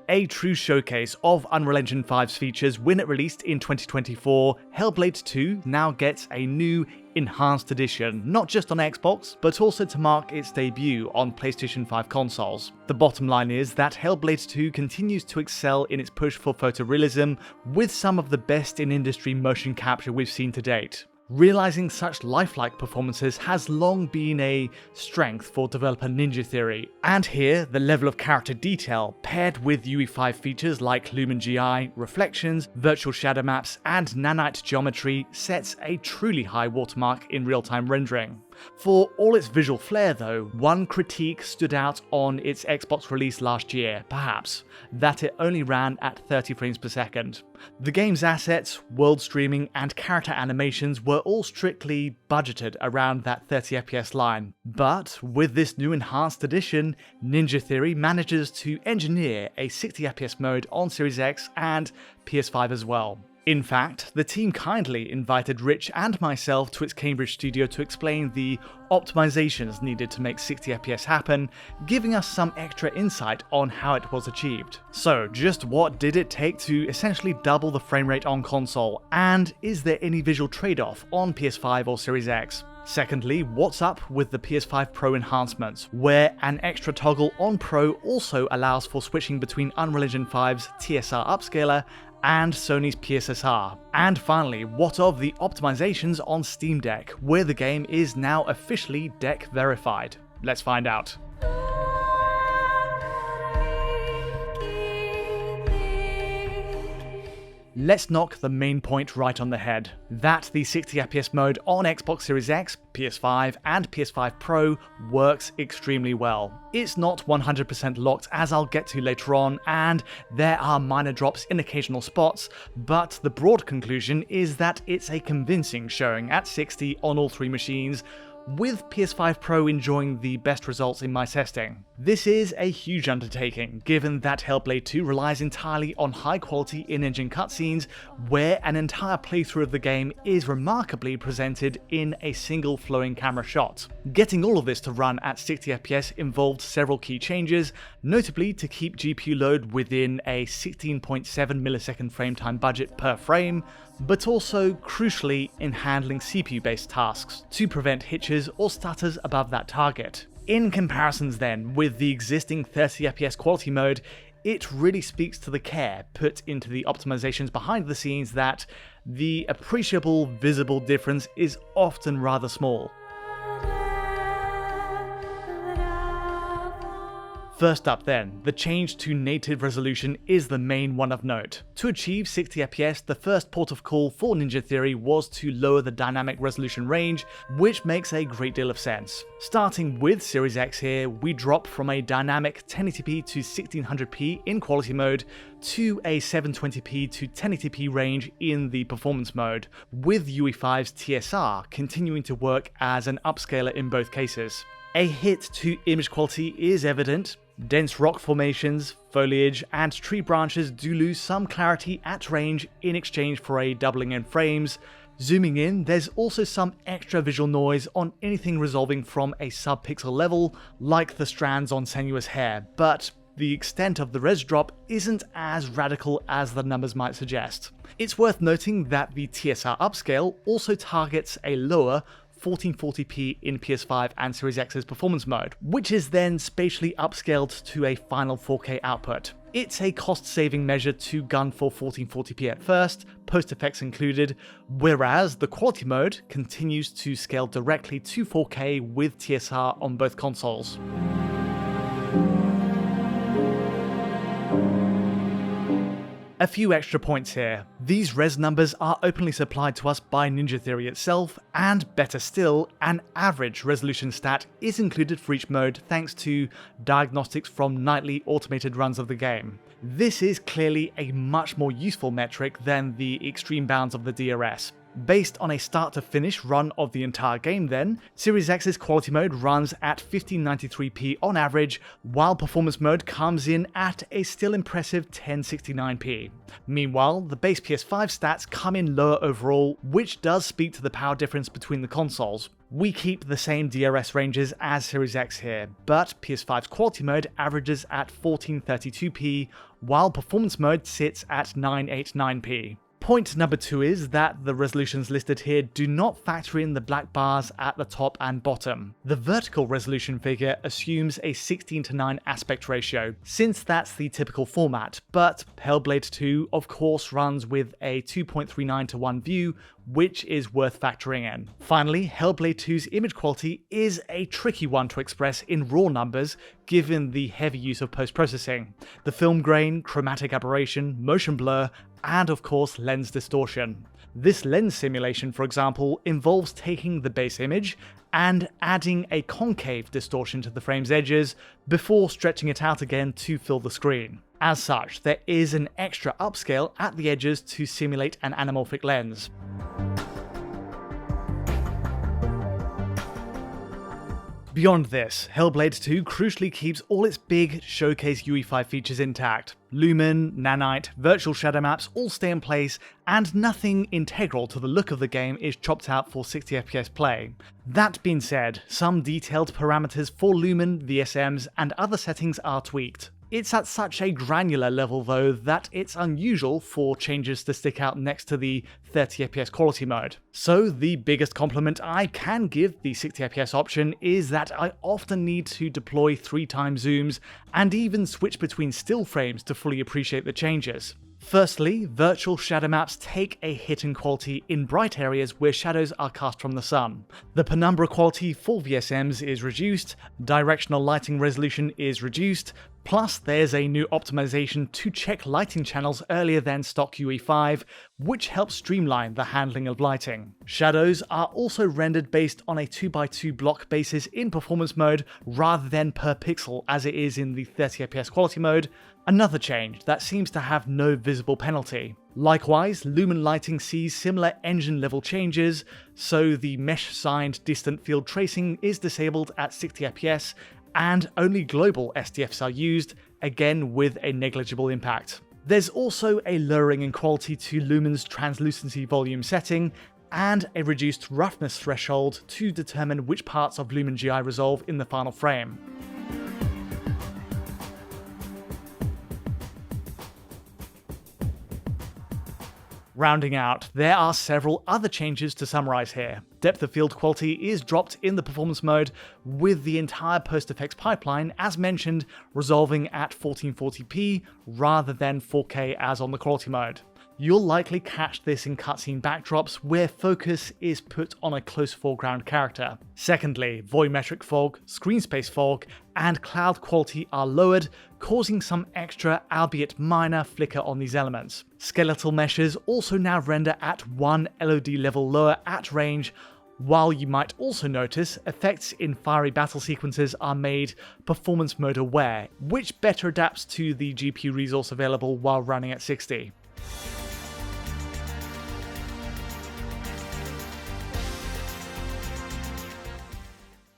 A true showcase of Unreal Engine 5's features when it released in 2024, Hellblade 2 now gets a new enhanced edition, not just on Xbox, but also to mark its debut on PlayStation 5 consoles. The bottom line is that Hellblade 2 continues to excel in its push for photorealism with some of the best in industry motion capture we've seen to date. Realizing such lifelike performances has long been a strength for developer Ninja Theory, and here the level of character detail paired with UE5 features like Lumen GI, reflections, virtual shadow maps, and nanite geometry sets a truly high watermark in real-time rendering. For all its visual flair though, one critique stood out on its Xbox release last year, perhaps, that it only ran at 30 frames per second. The game's assets, world streaming, and character animations were all strictly budgeted around that 30 FPS line. But with this new enhanced edition, Ninja Theory manages to engineer a 60 FPS mode on Series X and PS5 as well. In fact, the team kindly invited Rich and myself to its Cambridge studio to explain the optimizations needed to make 60 FPS happen, giving us some extra insight on how it was achieved. So, just what did it take to essentially double the frame rate on console, and is there any visual trade-off on PS5 or Series X? Secondly, what's up with the PS5 Pro enhancements, where an extra toggle on Pro also allows for switching between Unreal Engine 5's TSR Upscaler and Sony's PSSR. And finally, what of the optimizations on Steam Deck, where the game is now officially deck verified? Let's find out. Let's knock the main point right on the head, that the 60 FPS mode on Xbox Series X, PS5 and PS5 Pro works extremely well. It's not 100% locked, as I'll get to later on, and there are minor drops in occasional spots, but the broad conclusion is that it's a convincing showing at 60 on all three machines, with PS5 Pro enjoying the best results in my testing. This is a huge undertaking, given that Hellblade 2 relies entirely on high-quality in-engine cutscenes, where an entire playthrough of the game is remarkably presented in a single flowing camera shot. Getting all of this to run at 60 FPS involved several key changes, notably to keep GPU load within a 16.7 millisecond frame time budget per frame, but also, crucially, in handling CPU-based tasks, to prevent hitches or stutters above that target. In comparisons then, with the existing 30 FPS quality mode, it really speaks to the care put into the optimizations behind the scenes that the appreciable visible difference is often rather small. First up then, the change to native resolution is the main one of note. To achieve 60 FPS, the first port of call for Ninja Theory was to lower the dynamic resolution range, which makes a great deal of sense. Starting with Series X here, we drop from a dynamic 1080p to 1600p in quality mode to a 720p to 1080p range in the performance mode, with UE5's TSR continuing to work as an upscaler in both cases. A hit to image quality is evident. Dense rock formations, foliage, and tree branches do lose some clarity at range in exchange for a doubling in frames. Zooming in, there's also some extra visual noise on anything resolving from a sub-pixel level, like the strands on Senua's hair, but the extent of the res drop isn't as radical as the numbers might suggest. It's worth noting that the TSR upscale also targets a lower 1440p in PS5 and Series X's performance mode, which is then spatially upscaled to a final 4K output. It's a cost-saving measure to gun for 1440p at first, post-effects included, whereas the quality mode continues to scale directly to 4K with TSR on both consoles. A few extra points here. These res numbers are openly supplied to us by Ninja Theory itself, and better still, an average resolution stat is included for each mode thanks to diagnostics from nightly automated runs of the game. This is clearly a much more useful metric than the extreme bounds of the DRS. Based on a start-to-finish run of the entire game then, Series X's quality mode runs at 1593p on average, while performance mode comes in at a still impressive 1069p. Meanwhile, the base PS5 stats come in lower overall, which does speak to the power difference between the consoles. We keep the same DRS ranges as Series X here, but PS5's quality mode averages at 1432p, while performance mode sits at 989p. Point number 2 is that the resolutions listed here do not factor in the black bars at the top and bottom. The vertical resolution figure assumes a 16:9 aspect ratio, since that's the typical format, but Hellblade 2 of course runs with a 2.39:1 view, which is worth factoring in. Finally, Hellblade 2's image quality is a tricky one to express in raw numbers given the heavy use of post-processing. The film grain, chromatic aberration, motion blur, and of course lens distortion. This lens simulation, for example, involves taking the base image and adding a concave distortion to the frame's edges before stretching it out again to fill the screen. As such, there is an extra upscale at the edges to simulate an anamorphic lens. Beyond this, Hellblade 2 crucially keeps all its big showcase UE5 features intact. Lumen, Nanite, virtual shadow maps all stay in place, and nothing integral to the look of the game is chopped out for 60fps play. That being said, some detailed parameters for Lumen, VSMs, and other settings are tweaked. It's at such a granular level though that it's unusual for changes to stick out next to the 30fps quality mode. So the biggest compliment I can give the 60fps option is that I often need to deploy 3x zooms and even switch between still frames to fully appreciate the changes. Firstly, virtual shadow maps take a hit in quality in bright areas where shadows are cast from the sun. The penumbra quality for VSMs is reduced, directional lighting resolution is reduced, plus there's a new optimization to check lighting channels earlier than stock UE5, which helps streamline the handling of lighting. Shadows are also rendered based on a 2x2 block basis in performance mode rather than per pixel as it is in the 30fps quality mode, another change that seems to have no visible penalty. Likewise, Lumen lighting sees similar engine level changes, so the mesh-signed distant field tracing is disabled at 60fps, and only global SDFs are used, again with a negligible impact. There's also a lowering in quality to Lumen's translucency volume setting, and a reduced roughness threshold to determine which parts of Lumen GI resolve in the final frame. Rounding out, there are several other changes to summarize here. Depth of field quality is dropped in the performance mode, with the entire post-effects pipeline, as mentioned, resolving at 1440p rather than 4K as on the quality mode. You'll likely catch this in cutscene backdrops where focus is put on a close foreground character. Secondly, volumetric fog, screen space fog, and cloud quality are lowered, causing some extra, albeit minor, flicker on these elements. Skeletal meshes also now render at 1 LOD level lower at range, while you might also notice effects in fiery battle sequences are made performance mode aware, which better adapts to the GPU resource available while running at 60.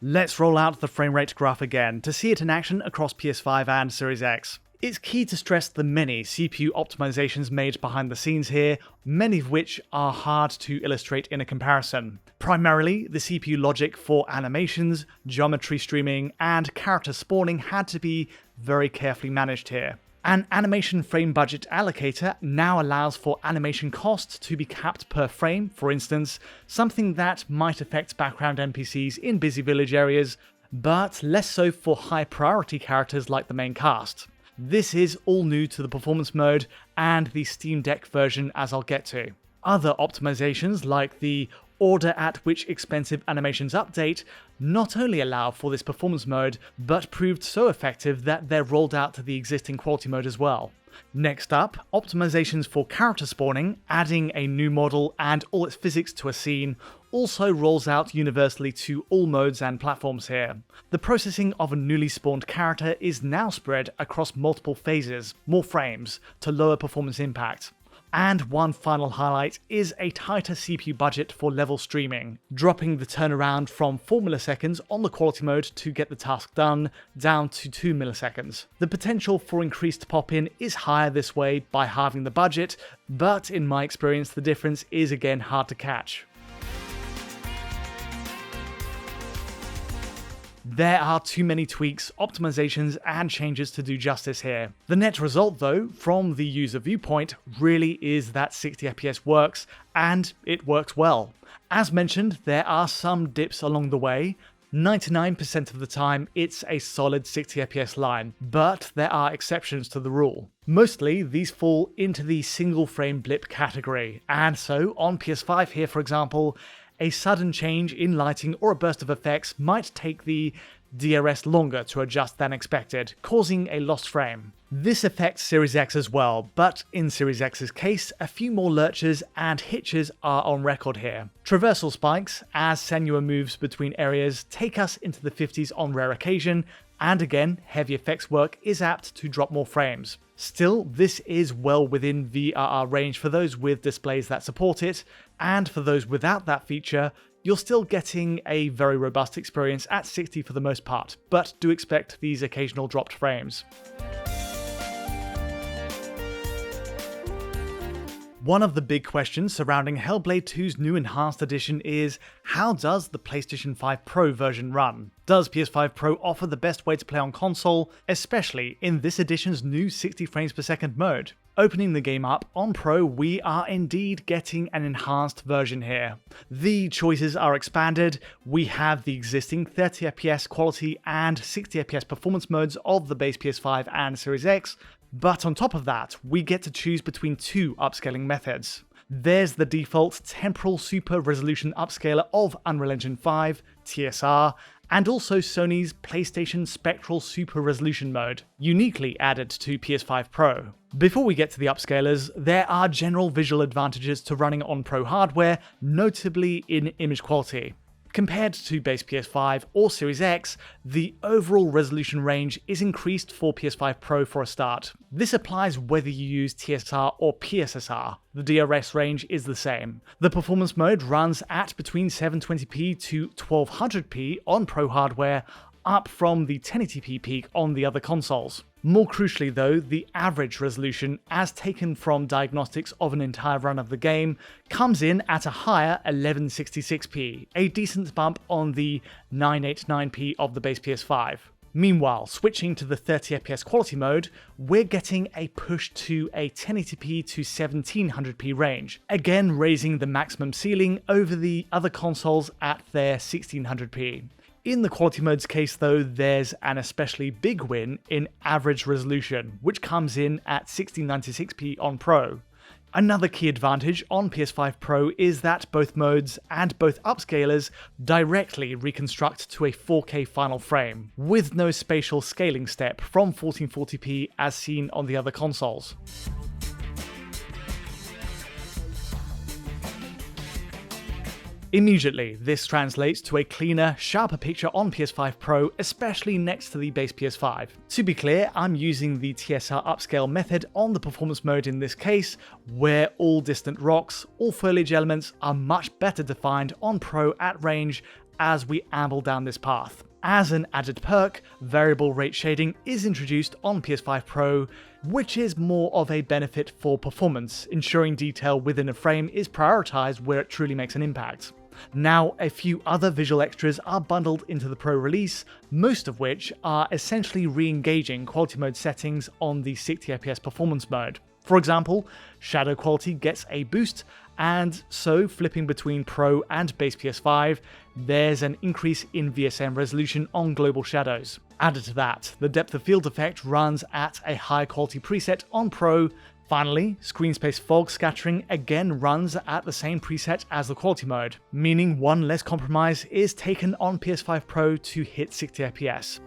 Let's roll out the framerate graph again to see it in action across PS5 and Series X. It's key to stress the many CPU optimizations made behind the scenes here, many of which are hard to illustrate in a comparison. Primarily, the CPU logic for animations, geometry streaming, and character spawning had to be very carefully managed here. An animation frame budget allocator now allows for animation costs to be capped per frame, for instance, something that might affect background NPCs in busy village areas, but less so for high priority characters like the main cast. This is all new to the performance mode and the Steam Deck version, as I'll get to. Other optimizations like the order at which expensive animations update not only allow for this performance mode, but proved so effective that they're rolled out to the existing quality mode as well. Next up, optimizations for character spawning, adding a new model and all its physics to a scene, also rolls out universally to all modes and platforms here. The processing of a newly spawned character is now spread across multiple phases, more frames, to lower performance impact. And one final highlight is a tighter CPU budget for level streaming, dropping the turnaround from 4 milliseconds on the quality mode to get the task done down to 2 milliseconds. The potential for increased pop-in is higher this way by halving the budget, but in my experience the difference is again hard to catch. There are too many tweaks, optimizations, and changes to do justice here. The net result though, from the user viewpoint, really is that 60 FPS works, and it works well. As mentioned, there are some dips along the way. 99% of the time, it's a solid 60 FPS line, but there are exceptions to the rule. Mostly, these fall into the single frame blip category, and so on PS5 here for example, a sudden change in lighting or a burst of effects might take the DRS longer to adjust than expected, causing a lost frame. This affects Series X as well, but in Series X's case, a few more lurches and hitches are on record here. Traversal spikes, as Senua moves between areas, take us into the 50s on rare occasion, and again, heavy effects work is apt to drop more frames. Still, this is well within VRR range for those with displays that support it, and for those without that feature, you're still getting a very robust experience at 60 for the most part, but do expect these occasional dropped frames. One of the big questions surrounding Hellblade 2's new Enhanced Edition is, how does the PlayStation 5 Pro version run? Does PS5 Pro offer the best way to play on console, especially in this edition's new 60 frames per second mode? Opening the game up on Pro, we are indeed getting an enhanced version here. The choices are expanded, we have the existing 30 FPS quality and 60 FPS performance modes of the base PS5 and Series X, but on top of that, we get to choose between two upscaling methods. There's the default Temporal Super Resolution Upscaler of Unreal Engine 5, TSR, and also Sony's PlayStation Spectral Super Resolution mode, uniquely added to PS5 Pro. Before we get to the upscalers, there are general visual advantages to running on Pro hardware, notably in image quality. Compared to base PS5 or Series X, the overall resolution range is increased for PS5 Pro for a start. This applies whether you use TSR or PSSR. The DRS range is the same. The performance mode runs at between 720p to 1200p on Pro hardware, up from the 1080p peak on the other consoles. More crucially though, the average resolution, as taken from diagnostics of an entire run of the game, comes in at a higher 1166p, a decent bump on the 989p of the base PS5. Meanwhile, switching to the 30fps quality mode, we're getting a push to a 1080p to 1700p range, again raising the maximum ceiling over the other consoles at their 1600p. In the quality mode's case though, there's an especially big win in average resolution, which comes in at 1696p on Pro. Another key advantage on PS5 Pro is that both modes and both upscalers directly reconstruct to a 4K final frame, with no spatial scaling step from 1440p as seen on the other consoles. Immediately, this translates to a cleaner, sharper picture on PS5 Pro, especially next to the base PS5. To be clear, I'm using the TSR upscale method on the performance mode in this case, where all distant rocks, all foliage elements are much better defined on Pro at range as we amble down this path. As an added perk, variable rate shading is introduced on PS5 Pro, which is more of a benefit for performance, ensuring detail within a frame is prioritized where it truly makes an impact. Now, a few other visual extras are bundled into the Pro release, most of which are essentially re-engaging quality mode settings on the 60fps performance mode. For example, shadow quality gets a boost, and so flipping between Pro and base PS5, there's an increase in VSM resolution on global shadows. Added to that, the depth of field effect runs at a high quality preset on Pro. Finally, screen space fog scattering again runs at the same preset as the quality mode, meaning one less compromise is taken on PS5 Pro to hit 60fps.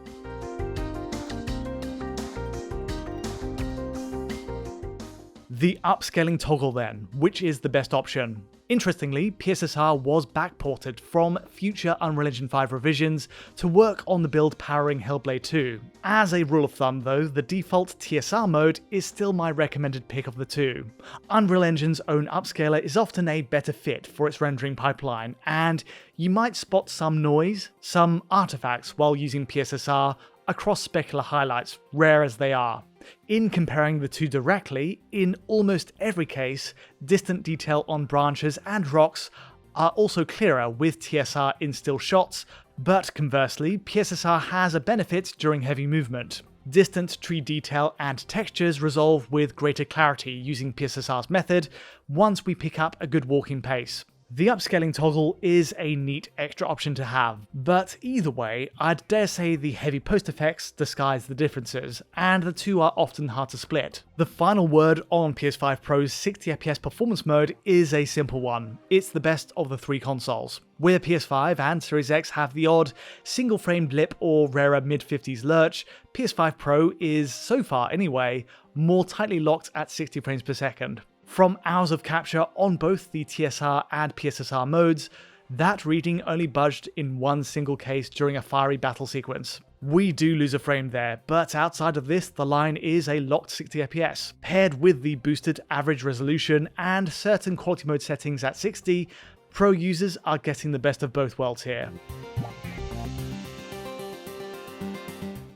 The upscaling toggle then, which is the best option? Interestingly, PSSR was backported from future Unreal Engine 5 revisions to work on the build powering Hellblade 2. As a rule of thumb though, the default TSR mode is still my recommended pick of the two. Unreal Engine's own upscaler is often a better fit for its rendering pipeline, and you might spot some noise, some artifacts while using PSSR across specular highlights, rare as they are. In comparing the two directly, in almost every case, distant detail on branches and rocks are also clearer with TSR in still shots, but conversely, PSSR has a benefit during heavy movement. Distant tree detail and textures resolve with greater clarity using PSSR's method once we pick up a good walking pace. The upscaling toggle is a neat extra option to have, but either way, I'd dare say the heavy post effects disguise the differences, and the two are often hard to split. The final word on PS5 Pro's 60fps performance mode is a simple one. It's the best of the three consoles. Where PS5 and Series X have the odd single frame blip or rarer mid-50s lurch, PS5 Pro is, so far anyway, more tightly locked at 60 frames per second. From hours of capture on both the TSR and PSSR modes, that reading only budged in one single case during a fiery battle sequence. We do lose a frame there, but outside of this, the line is a locked 60fps. Paired with the boosted average resolution and certain quality mode settings at 60, Pro users are getting the best of both worlds here.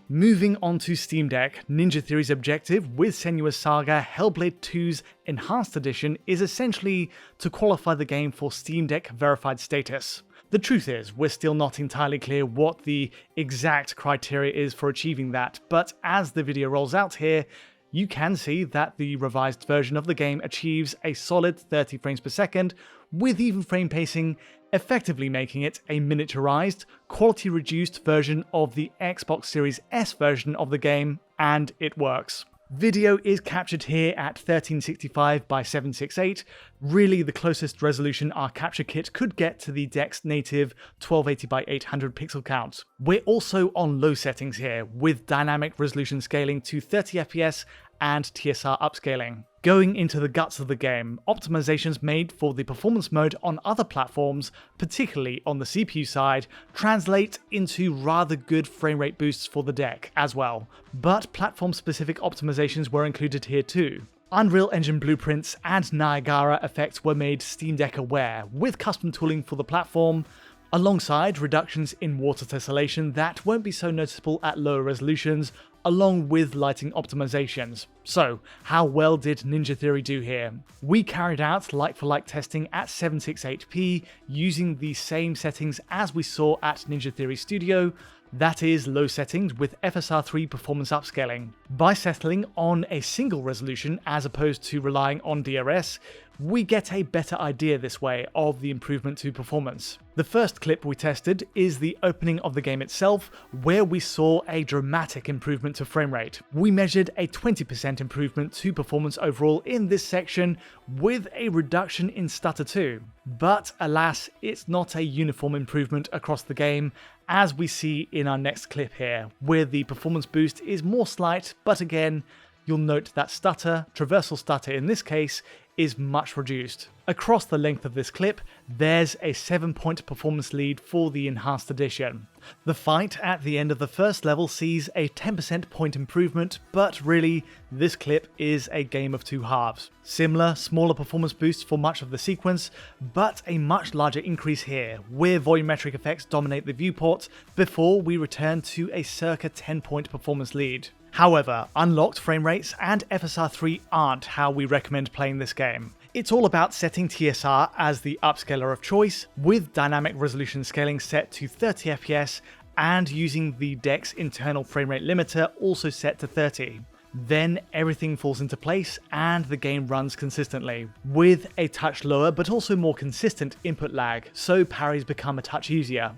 Moving on to Steam Deck, Ninja Theory's objective with Senua's Saga Hellblade 2's Enhanced Edition is essentially to qualify the game for Steam Deck verified status. The truth is, we're still not entirely clear what the exact criteria is for achieving that, but as the video rolls out here, you can see that the revised version of the game achieves a solid 30 frames per second, with even frame pacing, effectively making it a miniaturized, quality-reduced version of the Xbox Series S version of the game, and it works. Video is captured here at 1365 by 768, really the closest resolution our capture kit could get to the deck's native 1280 by 800 pixel count. We're also on low settings here, with dynamic resolution scaling to 30fps and TSR upscaling. Going into the guts of the game, optimizations made for the performance mode on other platforms, particularly on the CPU side, translate into rather good frame rate boosts for the deck as well, but platform-specific optimizations were included here too. Unreal Engine blueprints and Niagara effects were made Steam Deck aware, with custom tooling for the platform, alongside reductions in water tessellation that won't be so noticeable at lower resolutions, along with lighting optimizations. So, how well did Ninja Theory do here? We carried out like-for-like testing at 768p using the same settings as we saw at Ninja Theory Studio, that is, low settings with FSR3 performance upscaling. By settling on a single resolution as opposed to relying on DRS, we get a better idea this way of the improvement to performance. The first clip we tested is the opening of the game itself, where we saw a dramatic improvement to frame rate. We measured a 20% improvement to performance overall in this section, with a reduction in stutter too. But alas, it's not a uniform improvement across the game, as we see in our next clip here, where the performance boost is more slight, but again, you'll note that stutter, traversal stutter in this case, is much reduced. Across the length of this clip, there's a 7-point performance lead for the Enhanced Edition. The fight at the end of the first level sees a 10% point improvement, but really, this clip is a game of two halves. Similar, smaller performance boosts for much of the sequence, but a much larger increase here, where volumetric effects dominate the viewport before we return to a circa 10-point performance lead. However, unlocked frame rates and FSR3 aren't how we recommend playing this game. It's all about setting TSR as the upscaler of choice, with dynamic resolution scaling set to 30fps and using the deck's internal frame rate limiter also set to 30. Then everything falls into place and the game runs consistently, with a touch lower but also more consistent input lag, so parries become a touch easier.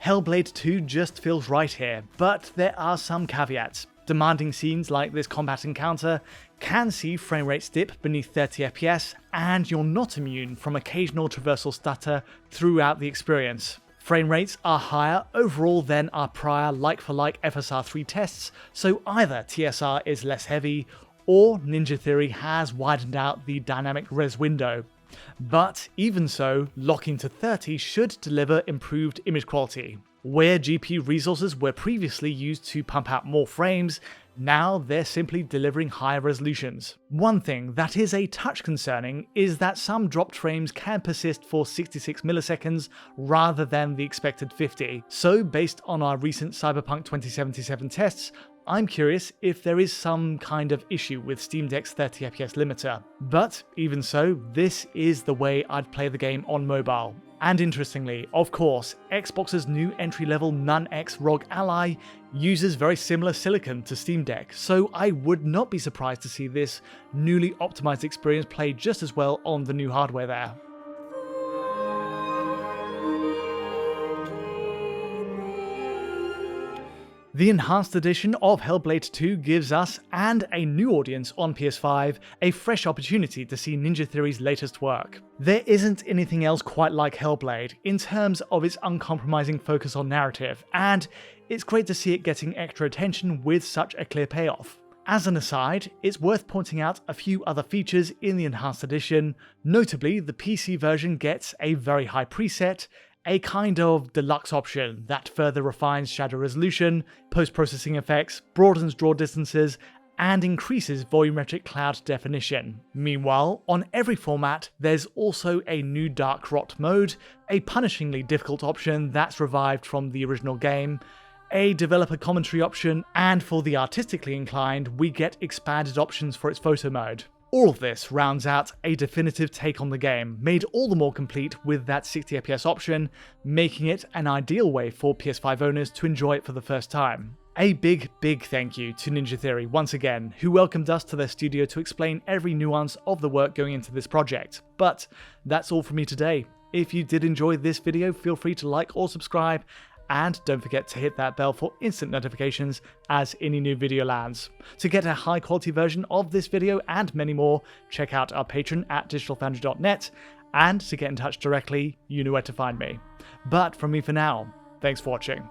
Hellblade 2 just feels right here, but there are some caveats. Demanding scenes like this combat encounter can see frame rates dip beneath 30fps, and you're not immune from occasional traversal stutter throughout the experience. Frame rates are higher overall than our prior like-for-like FSR3 tests, so either TSR is less heavy, or Ninja Theory has widened out the dynamic res window. But even so, locking to 30 should deliver improved image quality. Where GPU resources were previously used to pump out more frames, now they're simply delivering higher resolutions. One thing that is a touch concerning is that some dropped frames can persist for 66 milliseconds rather than the expected 50. So based on our recent Cyberpunk 2077 tests, I'm curious if there is some kind of issue with Steam Deck's 30fps limiter. But even so, this is the way I'd play the game on mobile. And interestingly, of course, Xbox's new entry-level Nun-X ROG Ally uses very similar silicon to Steam Deck, so I would not be surprised to see this newly optimized experience play just as well on the new hardware there. The Enhanced Edition of Hellblade 2 gives us, and a new audience on PS5, a fresh opportunity to see Ninja Theory's latest work. There isn't anything else quite like Hellblade in terms of its uncompromising focus on narrative, and it's great to see it getting extra attention with such a clear payoff. As an aside, it's worth pointing out a few other features in the Enhanced Edition. Notably, the PC version gets a very high preset, a kind of deluxe option that further refines shadow resolution, post-processing effects, broadens draw distances, and increases volumetric cloud definition. Meanwhile, on every format, there's also a new Dark Rot mode, a punishingly difficult option that's revived from the original game, a developer commentary option, and for the artistically inclined, we get expanded options for its photo mode. All of this rounds out a definitive take on the game, made all the more complete with that 60 FPS option, making it an ideal way for PS5 owners to enjoy it for the first time. A big thank you to Ninja Theory once again, who welcomed us to their studio to explain every nuance of the work going into this project. But that's all from me today. If you did enjoy this video, feel free to like or subscribe, and don't forget to hit that bell for instant notifications as any new video lands. To get a high quality version of this video and many more, check out our Patreon at digitalfoundry.net, and to get in touch directly, you know where to find me. But from me for now, thanks for watching.